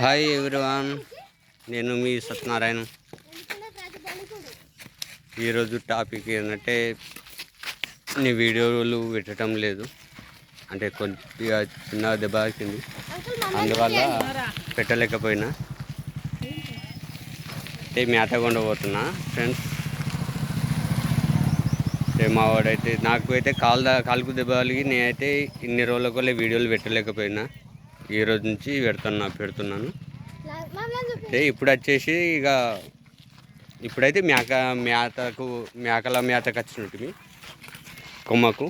Hi everyone, నేను మీ సత్యనారాయణ. ఈరోజు topic ఏంటంటే నీ వీడియోలు పెట్టడం లేదు అంటే కొద్దిగా చిన్న దెబ్బ తాకింది, అందువల్ల పెట్టలేకపోయినా. అంటే మేత కొండపోతున్నా ఫ్రెండ్స్. మా వాడైతే నాకు అయితే కాలుకు దెబ్బ కలిగి నేనైతే ఇన్ని రోజులకు వీడియోలు పెట్టలేకపోయినా. ఈ రోజు నుంచి పెడుతున్నాను. అంటే ఇప్పుడు వచ్చేసి ఇప్పుడైతే మేకల మేతకు వచ్చినట్టు కొమ్మకు.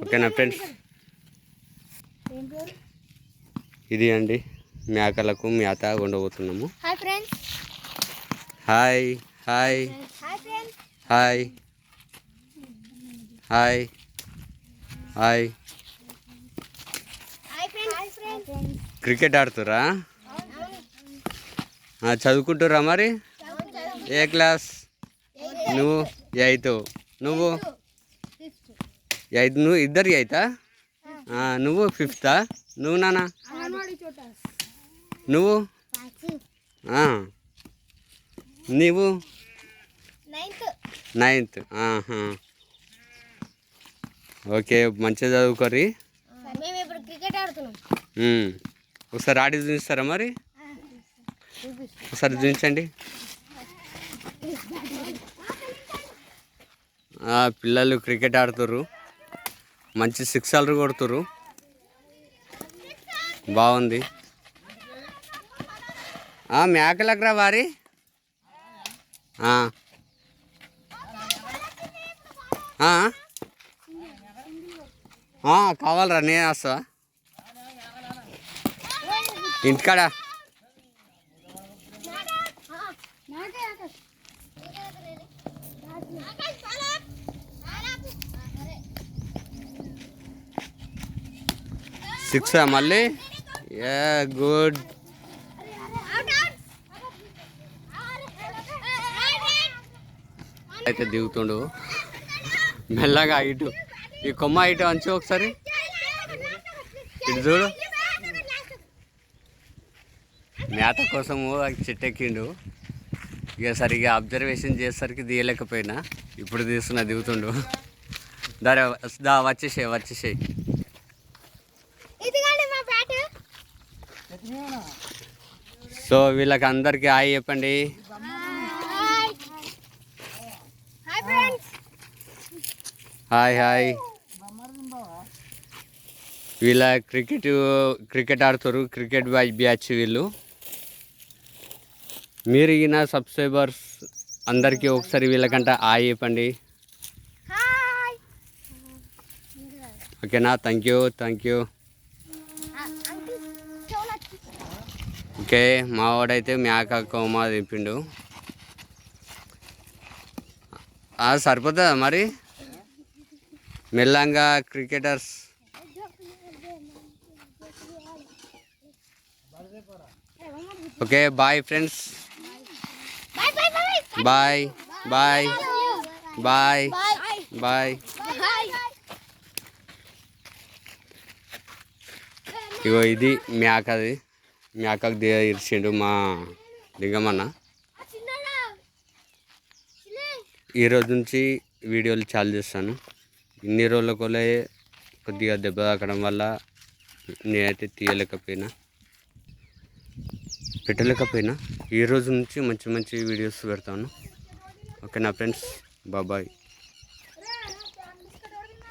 ఓకేనా ఫ్రెండ్స్, ఇది అండి మేకలకు మేత ఉండబోతున్నాము. Hi hi hi hi hi. Cricket ఆడుతురా? చదువుకుంటురా? మరి ఏ క్లాస్? నువ్వు ఎయిత్. నువ్వు ఎయిత్? నువ్వు ఇద్దరు ఎయితా? నువ్వు ఫిఫ్తా? నువ్వు నాన్న నువ్వు నీవు నైన్త్. ఓకే, మంచిగా చదువుకోరి. ఒకసారి ఆడి చూపిస్తారా? మరి ఒకసారి చూపించండి. పిల్లలు క్రికెట్ ఆడుతుర్రు, మంచి సిక్సర్లు కొడుతుర్రు, బాగుంది. మేకలకు రా వారి. కావాలరా? నేను వస్తా ఇంటికాడ. సిక్స్ మళ్ళీ. గుడ్. అయితే దిగుతుండు మెల్లగా. ఇటు ఈ కొమ్మ ఇటు అంచు ఒకసారి ఇటు చూడు. మేత కోసము చెట్టెక్కిండు. ఇక సరిగా అబ్జర్వేషన్ చేసేసరికి తీయలేకపోయినా. ఇప్పుడు తీస్తున్నా, దిగుతుండు. వచ్చేసేయి. సో వీళ్ళకి అందరికీ హాయ్ చెప్పండి. Hi hi. వీళ్ళ క్రికెట్ ఆడుతారు, క్రికెట్ బ్యాచ్ వీళ్ళు. మీరు ఈయన సబ్స్క్రైబర్స్ అందరికీ ఒకసారి వీళ్ళకంట హాయ్ చెప్పండి. ఓకేనా? Thank you. ఓకే, మా వాడైతే మేక కొమ్మ దింపిండు. సరిపోతుందా మరి? మెల్లంగా cricketers. Okay, bye friends. Bye bye bye bye. ఇగో ఇది మేకకు ఇరిచిండు మా లింగమన్న. ఈరోజు నుంచి వీడియోలు చాలు చేస్తాను. ఇన్ని రోజులకు కొద్దిగా దెబ్బ తాకడం వల్ల నేనైతే పెట్టలేకపోయినా. ఈ రోజు నుంచి మంచి వీడియోస్ పెడతాను. ఓకేనా ఫ్రెండ్స్, బాయ్.